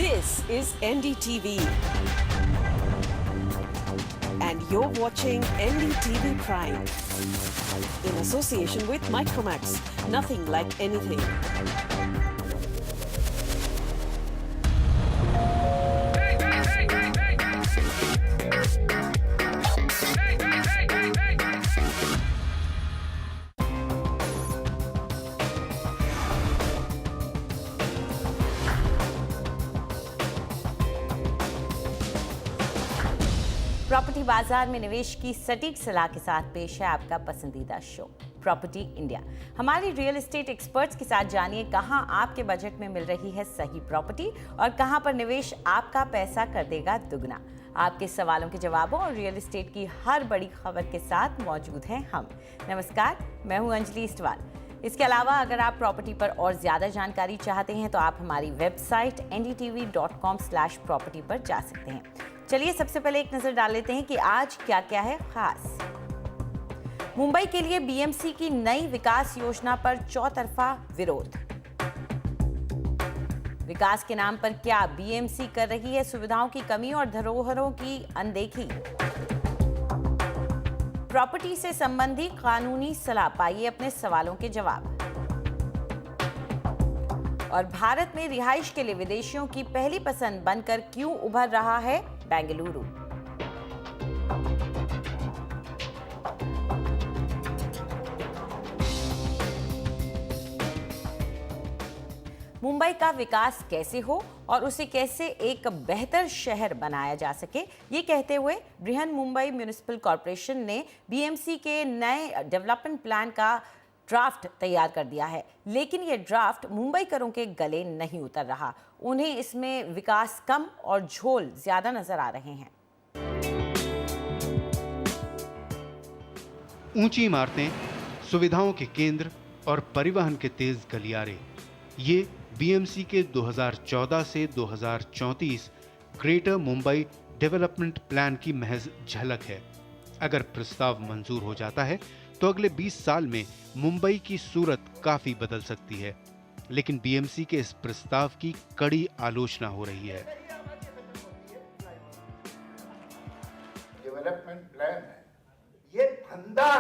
This is NDTV. And you're watching NDTV Prime. In association with Micromax. Nothing like anything. Property बाजार में निवेश की सटीक सलाह के साथ पेश है आपका पसंदीदा शो प्रॉपर्टी इंडिया। हमारे रियल एस्टेट एक्सपर्ट्स के साथ जानिए कहां आपके बजट में मिल रही है सही प्रॉपर्टी और कहां पर निवेश आपका पैसा कर देगा दुगना। आपके सवालों के जवाबों और रियल एस्टेट की हर बड़ी खबर के साथ मौजूद हैं हम। नमस्कार, मैं हूं अंजलि इस्टवाल। इसके अलावा अगर आप प्रॉपर्टी पर और ज़्यादा जानकारी चाहते हैं तो आप हमारी वेबसाइट ndtv.com/property पर जा सकते हैं। चलिए सबसे पहले एक नजर डाल लेते हैं कि आज क्या क्या है खास। मुंबई के लिए बीएमसी की नई विकास योजना पर चौतरफा विरोध। विकास के नाम पर क्या बीएमसी कर रही है सुविधाओं की कमी और धरोहरों की अनदेखी। प्रॉपर्टी से संबंधी कानूनी सलाह, पाइए अपने सवालों के जवाब। और भारत में रिहाइश के लिए विदेशियों की पहली पसंद बनकर क्यों उभर रहा है बेंगलुरु। मुंबई का विकास कैसे हो और उसे कैसे एक बेहतर शहर बनाया जा सके, ये कहते हुए बृहन मुंबई म्युनिसिपल कॉरपोरेशन ने बीएमसी के नए डेवलपमेंट प्लान का ड्राफ्ट तैयार कर दिया है। लेकिन ये ड्राफ्ट मुंबई करों के गले नहीं उतर रहा। उन्हें इसमें विकास कम और झोल ज्यादा नजर आ रहे हैं। ऊंची इमारतें, सुविधाओं के केंद्र और परिवहन के तेज गलियारे, ये बीएमसी के 2014 से 2034 ग्रेटर मुंबई डेवलपमेंट प्लान की महज झलक है। अगर प्रस्ताव मंजूर हो जाता है तो अगले 20 साल में मुंबई की सूरत काफी बदल सकती है। लेकिन बीएमसी के इस प्रस्ताव की कड़ी आलोचना हो रही है। डेवलपमेंट प्लान है, ये फंदा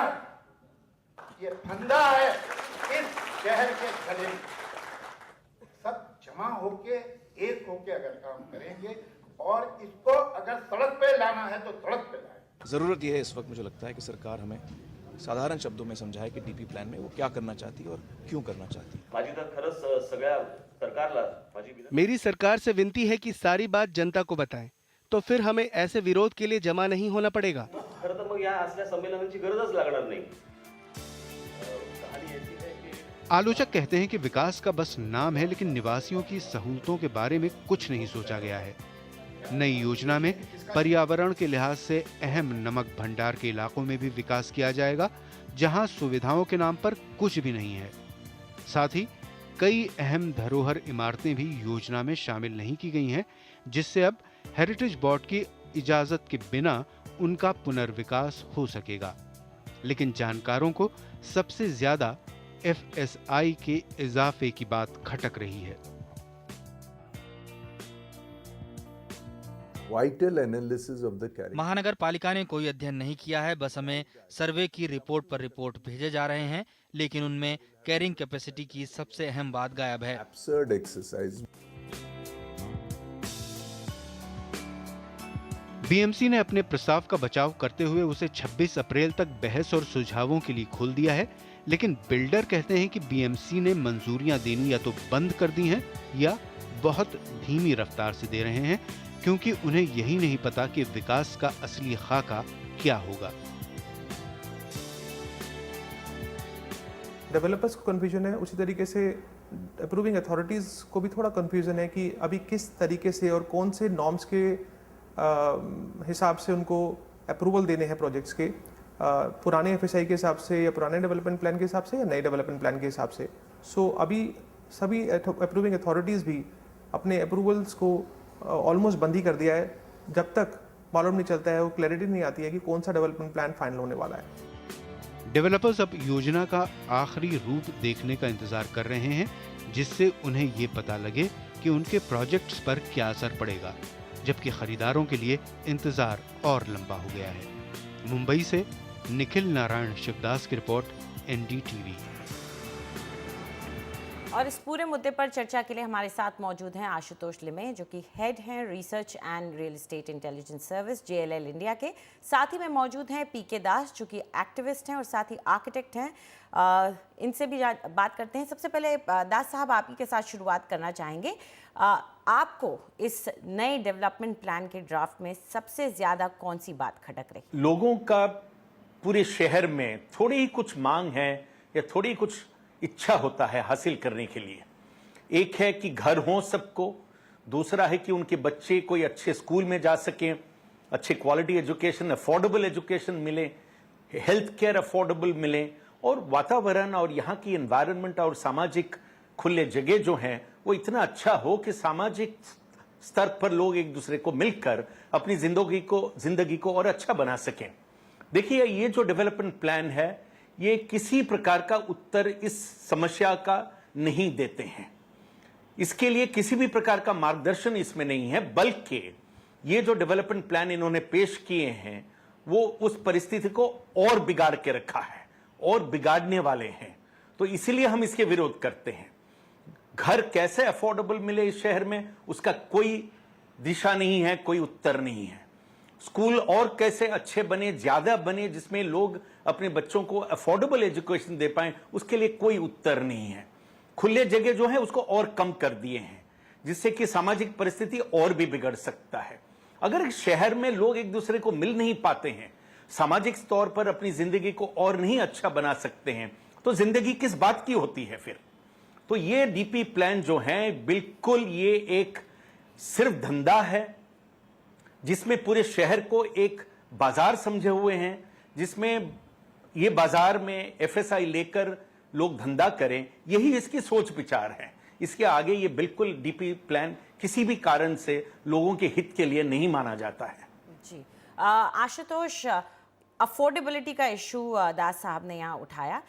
है इस शहर के गले में। सब जमा होके एक होके अगर काम करेंगे और इसको अगर सड़क पे लाना है तो सड़क पे लाए। जरूरत यह है इस वक्त, मुझे लगता है कि सरकार हमें साधारण शब्दों में समझाए कि डीपी प्लान में वो क्या करना चाहती है और क्यों करना चाहती है। मेरी सरकार से विनती है कि सारी बात जनता को बताएं, तो फिर हमें ऐसे विरोध के लिए जमा नहीं होना पड़ेगा। आलोचक कहते हैं कि विकास का बस नाम है, लेकिन निवासियों की सहूलतों के बारे में कुछ नहीं सोचा गया है। नई योजना में पर्यावरण के लिहाज से अहम नमक भंडार के इलाकों में भी विकास किया जाएगा, जहां सुविधाओं के नाम पर कुछ भी नहीं है। साथ ही कई अहम धरोहर इमारतें भी योजना में शामिल नहीं की गई हैं, जिससे अब हेरिटेज बोर्ड की इजाजत के बिना उनका पुनर्विकास हो सकेगा। लेकिन जानकारों को सबसे ज्यादा FSI के इजाफे की बात खटक रही है। महानगर पालिका ने कोई अध्ययन नहीं किया है, बस हमें सर्वे की रिपोर्ट पर रिपोर्ट भेजे जा रहे हैं, लेकिन उनमें कैरिंग कैपेसिटी की सबसे अहम बात गायब है। बीएमसी ने अपने प्रस्ताव का बचाव करते हुए उसे 26 अप्रैल तक बहस और सुझावों के लिए खोल दिया है। लेकिन बिल्डर कहते हैं कि बीएमसी ने मंजूरियां देनी या तो बंद कर दी हैं या बहुत धीमी रफ्तार से दे रहे हैं, क्योंकि उन्हें यही नहीं पता कि विकास का असली खाका क्या होगा। डेवलपर्स को कंफ्यूजन है, उसी तरीके से अप्रूविंग अथॉरिटीज को भी थोड़ा कंफ्यूजन है कि अभी किस तरीके से और कौन से नॉर्म्स के हिसाब से उनको अप्रूवल देने हैं प्रोजेक्ट्स के, पुराने एफएसआई के हिसाब से या पुराने डेवलपमेंट प्लान के हिसाब से या नए डेवलपमेंट प्लान के हिसाब से। सो अभी सभी अप्रूविंग अथॉरिटीज़ भी अपने अप्रूवल्स को ऑलमोस्ट बंद ही कर दिया है, जब तक मालूम नहीं चलता है, वो क्लैरिटी नहीं आती है कि कौन सा डेवलपमेंट प्लान फाइनल होने वाला है। डेवलपर्स अब योजना का आखिरी रूप देखने का इंतजार कर रहे हैं, जिससे उन्हें ये पता लगे कि उनके प्रोजेक्ट्स पर क्या असर पड़ेगा, जबकि खरीदारों के लिए इंतजार और लंबा हो गया है। मुंबई से निखिल नारायण शिवदास की रिपोर्ट, NDTV। और इस पूरे मुद्दे पर चर्चा के लिए हमारे साथ मौजूद हैं आशुतोष लिमे, जो कि हेड हैं research and real estate intelligence service JLL India के। साथ ही में मौजूद हैं PK दास, जो कि एक्टिविस्ट हैं और साथ ही आर्किटेक्ट हैं। इनसे भी बात करते हैं। सबसे पहले दास साहब, आप ही के साथ शुरुआत करना चाहेंगे। आपको इस नए डेवलपमेंट प्लान के ड्राफ्ट में सबसे ज़्यादा कौन सी बात खटक रही? लोगों का पूरे शहर में थोड़ी ही कुछ मांग है या थोड़ी कुछ इच्छा होता है हासिल करने के लिए। एक है कि घर हो सबको, दूसरा है कि उनके बच्चे कोई अच्छे स्कूल में जा सकें, अच्छे क्वालिटी एजुकेशन, अफोर्डेबल एजुकेशन मिले, हेल्थ केयर अफोर्डेबल मिले, और वातावरण और यहाँ की एनवायरनमेंट और सामाजिक खुले जगह जो हैं वो इतना अच्छा हो कि सामाजिक स्तर पर लोग एक दूसरे को मिलकर अपनी जिंदगी को और अच्छा बना सकें। देखिए, ये जो डेवलपमेंट प्लान है ये किसी प्रकार का उत्तर इस समस्या का नहीं देते हैं। इसके लिए किसी भी प्रकार का मार्गदर्शन इसमें नहीं है, बल्कि ये जो डेवलपमेंट प्लान इन्होंने पेश किए हैं वो उस परिस्थिति को और बिगाड़ के रखा है और बिगाड़ने वाले हैं। तो इसीलिए हम इसके विरोध करते हैं। घर कैसे अफोर्डेबल मिले इस शहर में, उसका कोई दिशा नहीं है, कोई उत्तर नहीं है। स्कूल और कैसे अच्छे बने, ज्यादा बने, जिसमें लोग अपने बच्चों को अफोर्डेबल एजुकेशन दे पाएं, उसके लिए कोई उत्तर नहीं है। खुले जगह जो है उसको और कम कर दिए हैं, जिससे कि सामाजिक परिस्थिति और भी बिगड़ सकता है। अगर शहर में लोग एक दूसरे को मिल नहीं पाते हैं, सामाजिक तौर पर अपनी जिंदगी को और नहीं अच्छा बना सकते हैं, तो जिंदगी किस बात की होती है फिर? तो ये डीपी प्लान जो है बिल्कुल ये एक सिर्फ धंधा है, जिसमें पूरे शहर को एक बाजार समझे हुए हैं, जिसमें ये बाजार में FSI लेकर लोग धंधा करें, यही इसकी सोच विचार है। इसके आगे ये बिल्कुल डीपी प्लान किसी भी कारण से लोगों के हित के लिए नहीं माना जाता है। जी, आशुतोष, अफोर्डेबिलिटी का इशू दास साहब ने यहाँ उठाया,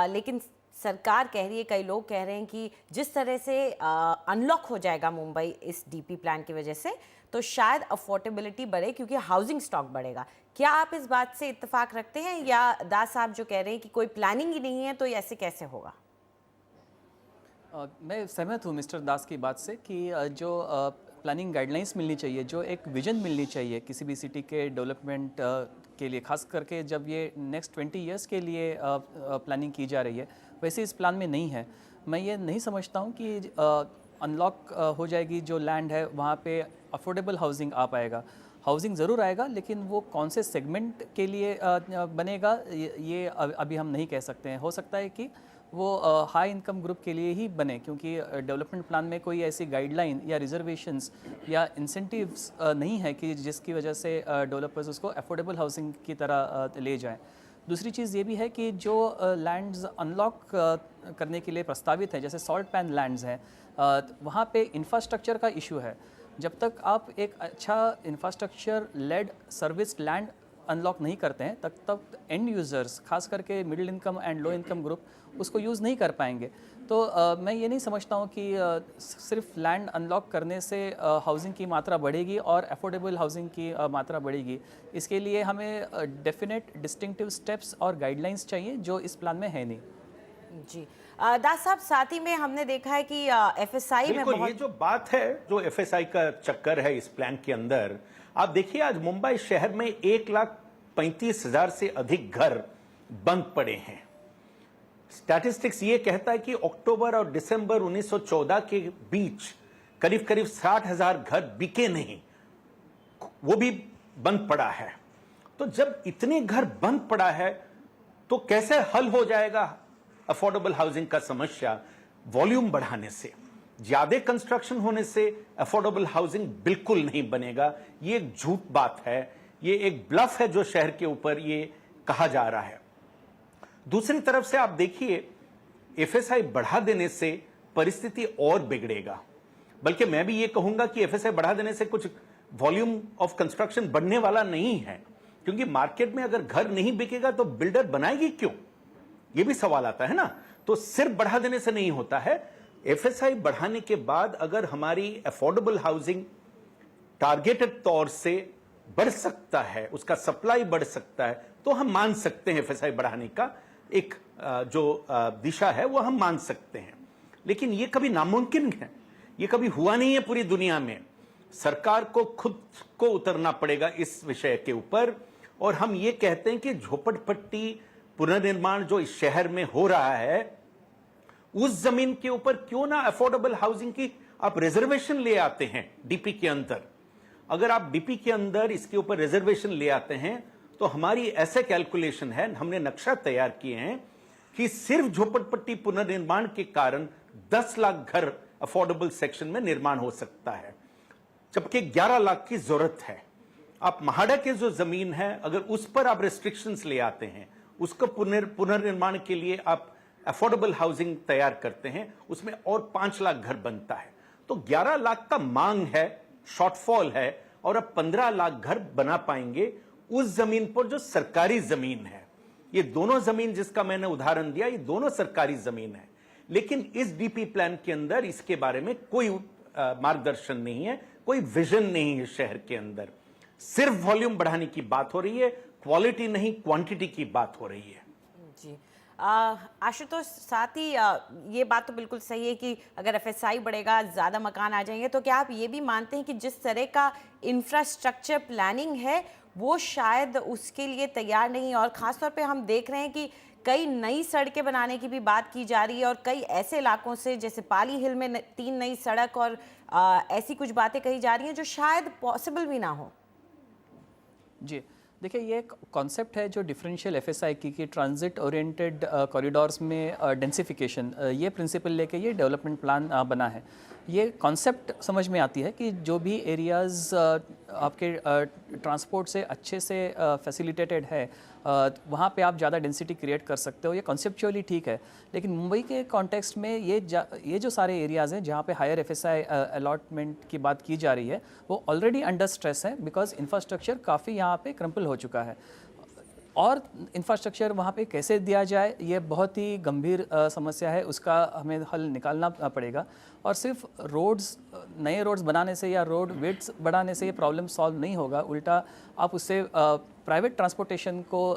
लेकिन सरकार कह रही है, कई लोग कह रहे हैं कि जिस तरह से अनलॉक हो जाएगा मुंबई इस डीपी प्लान की वजह से, तो शायद अफोर्डेबिलिटी बढ़े क्योंकि हाउसिंग स्टॉक बढ़ेगा। क्या आप इस बात से इत्तेफाक रखते हैं, या दास साहब जो कह रहे हैं कि कोई प्लानिंग ही नहीं है तो ये ऐसे कैसे होगा? मैं सहमत हूँ मिस्टर दास की बात से कि जो प्लानिंग गाइडलाइंस मिलनी चाहिए, जो एक विजन मिलनी चाहिए किसी भी सिटी के डेवलपमेंट के लिए, खास करके जब ये नेक्स्ट 20 ईयर्स के लिए प्लानिंग की जा रही है, वैसे इस प्लान में नहीं है। मैं ये नहीं समझता हूँ कि अनलॉक हो जाएगी जो लैंड है वहाँ पे अफोर्डेबल हाउसिंग आ पाएगा। हाउसिंग ज़रूर आएगा, लेकिन वो कौन से सेगमेंट के लिए बनेगा ये अभी हम नहीं कह सकते हैं। हो सकता है कि वो हाई इनकम ग्रुप के लिए ही बने, क्योंकि डेवलपमेंट प्लान में कोई ऐसी गाइडलाइन या रिजर्वेशंस या इंसेंटिव्स नहीं है कि जिसकी वजह से डेवलपर्स उसको अफोर्डेबल हाउसिंग की तरह ले जाएं। दूसरी चीज़ ये भी है कि जो लैंड्स अनलॉक करने के लिए प्रस्तावित हैं, जैसे सॉल्ट पैन लैंड्स हैं, वहाँ पे इंफ्रास्ट्रक्चर का इशू है। जब तक आप एक अच्छा infrastructure led service land unlock नहीं करते हैं, तब एंड यूज़र्स, खास करके middle income and low income group, उसको यूज़ नहीं कर पाएंगे। तो मैं ये नहीं समझता हूँ कि सिर्फ लैंड अनलॉक करने से हाउसिंग की मात्रा बढ़ेगी और अफोर्डेबल हाउसिंग की मात्रा बढ़ेगी। इसके लिए हमें डेफिनेट डिस्टिंक्टिव स्टेप्स और गाइडलाइंस चाहिए, जो इस प्लान में है नहीं। जी, दास साहब, साथ ही में हमने देखा है कि FSI में ये जो बात है, जो FSI का चक्कर है इस प्लान के अंदर, आप देखिए आज मुंबई शहर में 1,35,000 से अधिक घर बंद पड़े हैं। स्टैटिस्टिक्स ये कहता है कि अक्टूबर और दिसंबर 1914 के बीच करीब करीब 60,000 घर बिके नहीं, वो भी बंद पड़ा है। तो जब इतने घर बंद पड़ा है तो कैसे हल हो जाएगा अफोर्डेबल हाउसिंग का समस्या? वॉल्यूम बढ़ाने से, ज्यादा कंस्ट्रक्शन होने से अफोर्डेबल हाउसिंग बिल्कुल नहीं बनेगा। ये एक झूठ बात है, ये एक ब्लफ है जो शहर के ऊपर ये कहा जा रहा है। दूसरी तरफ से आप देखिए, FSI बढ़ा देने से परिस्थिति और बिगड़ेगा। बल्कि मैं भी ये कहूंगा कि FSI बढ़ा देने से कुछ वॉल्यूम ऑफ कंस्ट्रक्शन बढ़ने वाला नहीं है, क्योंकि मार्केट में अगर घर नहीं बिकेगा तो बिल्डर बनाएगी क्यों, ये भी सवाल आता है ना। तो सिर्फ बढ़ा देने से नहीं होता है, एफएसआई बढ़ाने के बाद अगर हमारी अफोर्डेबल हाउसिंग टारगेटेड तौर से बढ़ सकता है, उसका सप्लाई बढ़ सकता है, तो हम मान सकते हैं एफएसआई बढ़ाने का एक जो दिशा है वो हम मान सकते हैं। लेकिन ये कभी नामुमकिन है, ये कभी हुआ नहीं है पूरी दुनिया में। सरकार को खुद को उतरना पड़ेगा इस विषय के ऊपर। और हम ये कहते हैं कि झोपड़पट्टी पुनर्निर्माण जो इस शहर में हो रहा है, उस जमीन के ऊपर क्यों ना अफोर्डेबल हाउसिंग की आप रिजर्वेशन ले आते हैं डीपी के अंदर। अगर आप डीपी के अंदर इसके ऊपर रिजर्वेशन ले आते हैं तो हमारी ऐसे कैलकुलेशन है, हमने नक्शा तैयार किए हैं कि सिर्फ झोपड़पट्टी पुनर्निर्माण के कारण 10 लाख घर अफोर्डेबल सेक्शन में निर्माण हो सकता है, जबकि 11 लाख की जरूरत है। आप महाड़ा के जो जमीन है अगर उस पर आप रेस्ट्रिक्शंस ले आते हैं, उसको पुनर्निर्माण के लिए आप अफोर्डेबल हाउसिंग तैयार करते हैं, उसमें और 5 लाख घर बनता है। तो 11 लाख का मांग है, शॉर्टफॉल है, और अब 15 लाख घर बना पाएंगे उस जमीन पर जो सरकारी जमीन है। ये दोनों जमीन जिसका मैंने उदाहरण दिया, ये दोनों सरकारी जमीन है। लेकिन इस डीपी प्लान के अंदर इसके बारे में कोई मार्गदर्शन नहीं है, कोई विजन नहीं है शहर के अंदर। सिर्फ वॉल्यूम बढ़ाने की बात हो रही है, क्वालिटी नहीं क्वांटिटी की बात हो रही है। जी आशुतोष, साथ ही ये बात तो बिल्कुल सही है कि अगर एफएसआई बढ़ेगा, ज़्यादा मकान आ जाएंगे, तो क्या आप ये भी मानते हैं कि जिस तरह का इंफ्रास्ट्रक्चर प्लानिंग है वो शायद उसके लिए तैयार नहीं है? और ख़ासतौर पे हम देख रहे हैं कि कई नई सड़कें बनाने की भी बात की जा रही है और कई ऐसे इलाकों से जैसे पाली हिल में 3 नई सड़क और ऐसी कुछ बातें कही जा रही हैं जो शायद पॉसिबल भी ना हो। जी देखिए, ये एक कॉन्सेप्ट है जो डिफरेंशियल एफएसआई की ट्रांजिट ओरिएंटेड कॉरिडोर्स में डेंसिफिकेशन, ये प्रिंसिपल लेके ये डेवलपमेंट प्लान बना है। ये कॉन्सेप्ट समझ में आती है कि जो भी एरियाज़ आपके ट्रांसपोर्ट से अच्छे से फैसिलिटेटेड है, वहाँ पे आप ज़्यादा डेंसिटी क्रिएट कर सकते हो। ये कॉन्सेप्चुअली ठीक है, लेकिन मुंबई के कॉन्टेक्स्ट में ये जो सारे एरियाज़ हैं जहाँ पे हायर एफएसआई अलॉटमेंट की बात की जा रही है, वो ऑलरेडी अंडर स्ट्रेस है बिकॉज इंफ्रास्ट्रक्चर काफ़ी यहाँ पे क्रम्पल हो चुका है। और इंफ्रास्ट्रक्चर वहाँ पे कैसे दिया जाए, ये बहुत ही गंभीर समस्या है, उसका हमें हल निकालना पड़ेगा। और सिर्फ रोड्स, नए रोड्स बनाने से या रोड विड्थ बढ़ाने से ये प्रॉब्लम सॉल्व नहीं होगा, उल्टा आप उससे प्राइवेट ट्रांसपोर्टेशन को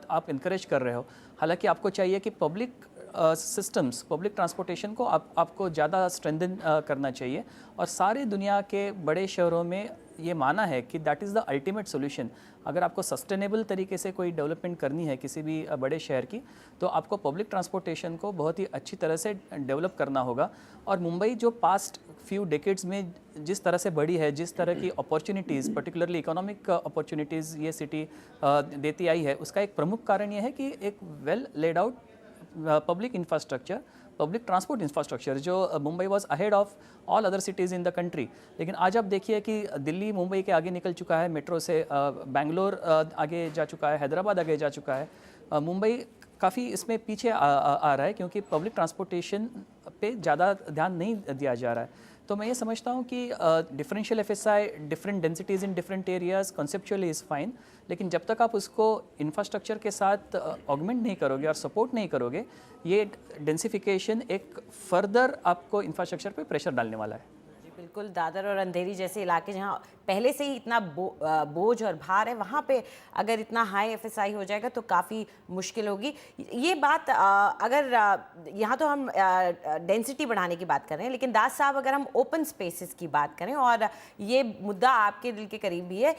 आप इनकरेज कर रहे हो। हालांकि आपको चाहिए कि पब्लिक सिस्टम्स, पब्लिक ट्रांसपोर्टेशन को आपको ज़्यादा स्ट्रेंथन करना चाहिए। और सारे दुनिया के बड़े शहरों में ये माना है कि that is the ultimate solution. अगर आपको सस्टेनेबल तरीके से कोई डेवलपमेंट करनी है किसी भी बड़े शहर की, तो आपको पब्लिक ट्रांसपोर्टेशन को बहुत ही अच्छी तरह से डेवलप करना होगा। और मुंबई जो पास्ट फ्यू डेकेड्स में जिस तरह से बढ़ी है, जिस तरह की अपॉर्चुनिटीज़, पर्टिकुलरली इकोनॉमिक अपॉर्चुनिटीज़ ये सिटी देती आई है, उसका एक प्रमुख कारण ये है कि एक well laid out public infrastructure, public transport infrastructure, जो Mumbai was ahead of all other cities in the country. लेकिन आज आप देखिए कि दिल्ली मुंबई के आगे निकल चुका है मेट्रो से, बेंगलोर आगे जा चुका है, हैदराबाद आगे जा चुका है। मुंबई काफ़ी इसमें पीछे आ रहा है क्योंकि पब्लिक ट्रांसपोर्टेशन पे ज़्यादा ध्यान नहीं दिया जा रहा है। तो मैं ये समझता हूँ कि differential FSI, different densities in different areas conceptually is fine, लेकिन जब तक आप उसको इंफ्रास्ट्रक्चर के साथ ऑगमेंट नहीं करोगे और सपोर्ट नहीं करोगे, ये डेंसिफिकेशन एक फर्दर आपको इंफ्रास्ट्रक्चर पे प्रेशर डालने वाला है। बिल्कुल, दादर और अंधेरी जैसे इलाके जहाँ पहले से ही इतना बोझ और भार है, वहाँ पे अगर इतना हाई एफएसआई हो जाएगा तो काफ़ी मुश्किल होगी। ये बात अगर यहाँ तो हम डेंसिटी बढ़ाने की बात कर रहे हैं, लेकिन दास साहब अगर हम ओपन स्पेसेस की बात करें, और ये मुद्दा आपके दिल के करीब भी है,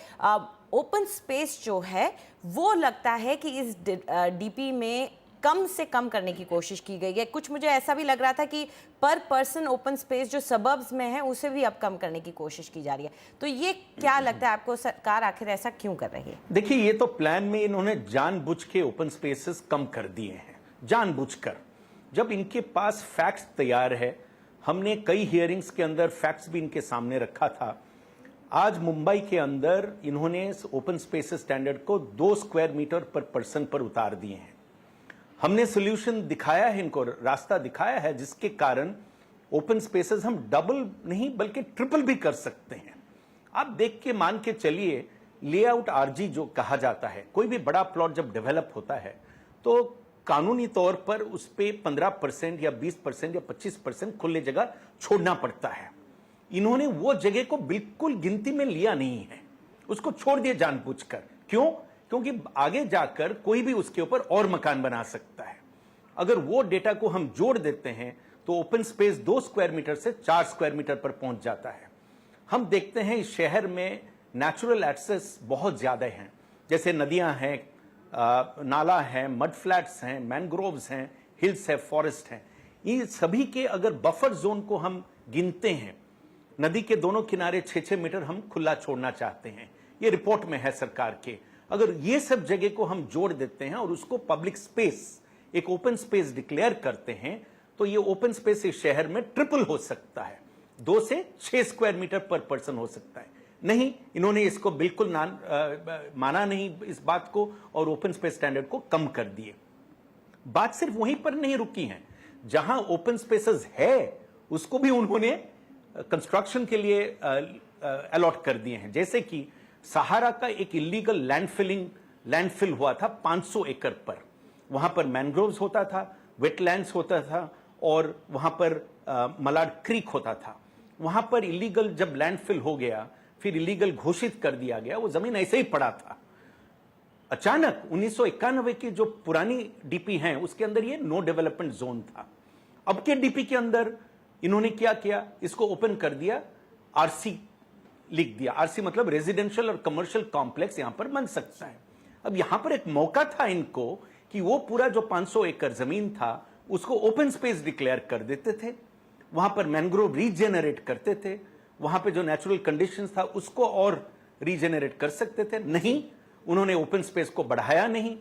ओपन स्पेस जो है वो लगता है कि इस डीपी में कम से कम करने की कोशिश की गई है। कुछ मुझे ऐसा भी लग रहा था कि पर पर्सन ओपन स्पेस जो सबर्ब्स में है उसे भी अब कम करने की कोशिश की जा रही है। तो ये क्या लगता है आपको, सरकार आखिर ऐसा क्यों कर रही है? देखिए, ये तो प्लान में इन्होंने जानबूझ के ओपन स्पेसेस कम कर दिए हैं, जानबूझकर। जब इनके पास फैक्ट्स तैयार है, हमने कई हियरिंग्स के अंदर फैक्ट्स भी इनके सामने रखा था। आज मुंबई के अंदर इन्होंने ओपन स्पेसेस स्टैंडर्ड को 2 स्क्वायर मीटर पर पर्सन पर उतार दिए हैं। हमने सोल्यूशन दिखाया है, इनको रास्ता दिखाया है, जिसके कारण ओपन स्पेसेस हम डबल नहीं बल्कि ट्रिपल भी कर सकते हैं। आप देख के मान के चलिए, लेआउट आरजी जो कहा जाता है, कोई भी बड़ा प्लॉट जब डेवलप होता है तो कानूनी तौर पर उस पे 15% या 20% या 25% खुले जगह छोड़ना पड़ता है। इन्होंने वो जगह को बिल्कुल गिनती में लिया नहीं है, उसको छोड़ दिया जानबूझकर। क्यों? क्योंकि आगे जाकर कोई भी उसके ऊपर और मकान बना सकता है। अगर वो डेटा को हम जोड़ देते हैं तो ओपन स्पेस 2 स्क्वायर मीटर से 4 स्क्वायर मीटर पर पहुंच जाता है। हम देखते हैं इस शहर में नेचुरल एक्सेस बहुत ज्यादा हैं, जैसे नदियां हैं, नाला है, मड फ्लैट्स हैं, मैंग्रोव्स हैं, हिल्स है, फॉरेस्ट हैं। ये सभी के अगर बफर जोन को हम गिनते हैं, नदी के दोनों किनारे 6-6 मीटर हम खुला छोड़ना चाहते हैं, ये रिपोर्ट में है सरकार के। अगर ये सब जगह को हम जोड़ देते हैं और उसको पब्लिक स्पेस, एक ओपन स्पेस डिक्लेयर करते हैं, तो ये ओपन स्पेस इस शहर में ट्रिपल हो सकता है, 2 से 6 स्क्वायर मीटर पर पर्सन हो सकता है। नहीं, इन्होंने इसको बिल्कुल माना नहीं इस बात को, और ओपन स्पेस स्टैंडर्ड को कम कर दिए। बात सिर्फ वहीं पर नहीं रुकी है, जहां ओपन स्पेसेस है उसको भी उन्होंने कंस्ट्रक्शन के लिए अलॉट कर दिए हैं। जैसे कि सहारा का एक इलीगल लैंडफिल हुआ था 500 एकड़ पर, वहां पर मैंग्रोव्स होता था, वेटलैंड्स होता था, और वहां पर मलाड क्रीक होता था। वहां पर इलीगल जब लैंडफिल हो गया, फिर इलीगल घोषित कर दिया गया, वो जमीन ऐसे ही पड़ा था। अचानक 1991 की जो पुरानी डीपी है उसके अंदर ये नो डेवलपमेंट जोन था। अब के डीपी के अंदर इन्होंने क्या किया, इसको ओपन कर दिया, आरसी लिख दिया। आरसी मतलब रेजिडेंशियल और कमर्शियल कॉम्प्लेक्स यहां पर बन सकता है। अब यहां पर एक मौका था इनको कि वो पूरा जो 500 एकड़ जमीन था उसको ओपन स्पेस डिक्लेयर कर देते थे, वहां पर मैंग्रोव रीजेनरेट करते थे, वहां पे जो नेचुरल कंडीशंस था उसको और रीजेनरेट कर सकते थे। नहीं, उन्होंने ओपन स्पेस को बढ़ाया नहीं,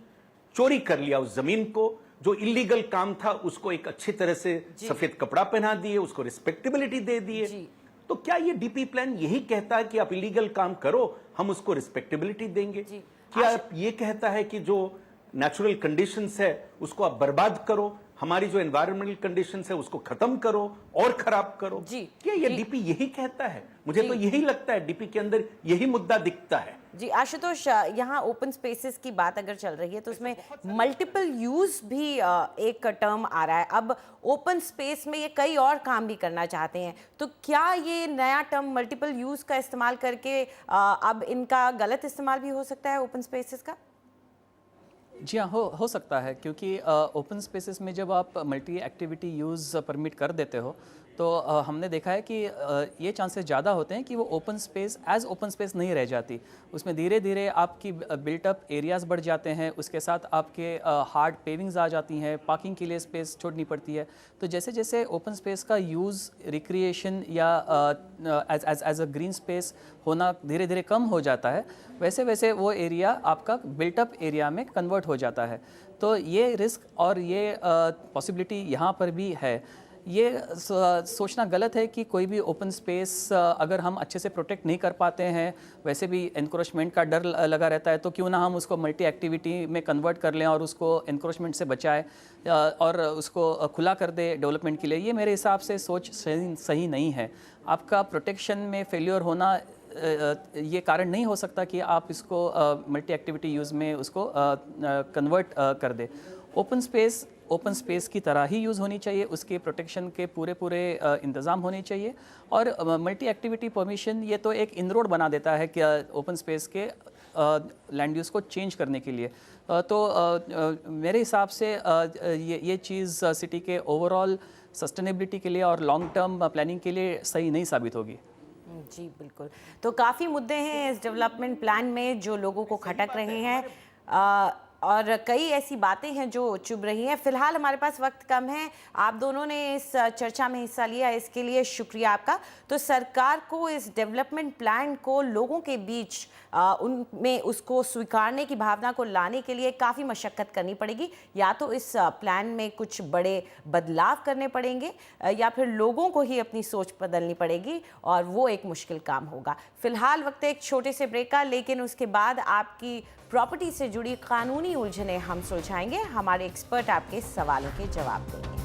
चोरी कर लिया उस जमीन को। जो इलीगल काम था उसको एक अच्छी तरह से सफेद कपड़ा पहना दिए, उसको रिस्पेक्टेबिलिटी दे दिए। तो क्या ये डीपी प्लान यही कहता है कि आप इलीगल काम करो, हम उसको रिस्पेक्टेबिलिटी देंगे? क्या ये कहता है कि जो नेचुरल कंडीशंस है उसको आप बर्बाद करो, हमारी जो एनवायरमेंटल कंडीशंस है उसको खत्म करो और खराब करो? क्या ये डीपी यही कहता है? मुझे तो यही लगता है, डीपी के अंदर यही मुद्दा दिखता है। जी आशुतोष, यहाँ ओपन स्पेसेस की बात अगर चल रही है तो उसमें मल्टीपल यूज भी एक टर्म आ रहा है। अब ओपन स्पेस में ये कई और काम भी करना चाहते हैं, तो क्या ये नया टर्म मल्टीपल यूज का इस्तेमाल करके अब इनका गलत इस्तेमाल भी हो सकता है ओपन स्पेसेस का? जी हाँ, हो सकता है, क्योंकि ओपन स्पेसेस में जब आप मल्टी एक्टिविटी यूज़ परमिट कर देते हो तो हमने देखा है कि ये चांसेस ज़्यादा होते हैं कि वो open space as open space नहीं रह जाती। उसमें धीरे धीरे आपकी बिल्टअप एरियाज़ बढ़ जाते हैं, उसके साथ आपके हार्ड पेविंग्स आ जाती हैं, पार्किंग के लिए स्पेस छोड़नी पड़ती है। तो जैसे जैसे ओपन स्पेस का यूज़ रिक्रिएशन या एज अ ग्रीन स्पेस होना धीरे धीरे कम हो जाता है, वैसे वैसे वो एरिया आपका बिल्टअप एरिया में कन्वर्ट हो जाता है। तो ये रिस्क और ये पॉसिबिलिटी यहाँ पर भी है। ये सोचना गलत है कि कोई भी ओपन स्पेस अगर हम अच्छे से प्रोटेक्ट नहीं कर पाते हैं, वैसे भी एनक्रोचमेंट का डर लगा रहता है, तो क्यों ना हम उसको मल्टी एक्टिविटी में कन्वर्ट कर लें और उसको एनक्रोचमेंट से बचाएं और उसको खुला कर दे डेवलपमेंट के लिए। ये मेरे हिसाब से सोच सही नहीं है। आपका प्रोटेक्शन में फेल्योर होना ये कारण नहीं हो सकता कि आप इसको मल्टी एक्टिविटी यूज़ में उसको कन्वर्ट कर दे। ओपन स्पेस की तरह ही यूज़ होनी चाहिए, उसके प्रोटेक्शन के पूरे इंतज़ाम होने चाहिए। और मल्टी एक्टिविटी परमिशन ये तो एक इनरोड बना देता है कि ओपन स्पेस के लैंड यूज़ को चेंज करने के लिए। तो मेरे हिसाब से ये चीज़ सिटी के ओवरऑल सस्टेनेबिलिटी के लिए और लॉन्ग टर्म प्लानिंग के लिए सही नहीं साबित होगी। जी बिल्कुल। तो काफ़ी मुद्दे हैं इस डेवलपमेंट प्लान में जो लोगों को खटक रहे हैं और कई ऐसी बातें हैं जो चुभ रही हैं। फिलहाल हमारे पास वक्त कम है, आप दोनों ने इस चर्चा में हिस्सा लिया, इसके लिए शुक्रिया आपका। तो सरकार को इस डेवलपमेंट प्लान को लोगों के बीच उनमें उसको स्वीकारने की भावना को लाने के लिए काफ़ी मशक्क़त करनी पड़ेगी। या तो इस प्लान में कुछ बड़े बदलाव करने पड़ेंगे या फिर लोगों को ही अपनी सोच बदलनी पड़ेगी और वो एक मुश्किल काम होगा। फिलहाल वक्त एक छोटे से ब्रेक का, लेकिन उसके बाद आपकी प्रॉपर्टी से जुड़ी कानूनी उलझनें हम सुलझाएंगे। हमारे एक्सपर्ट आपके सवालों के जवाब देंगे।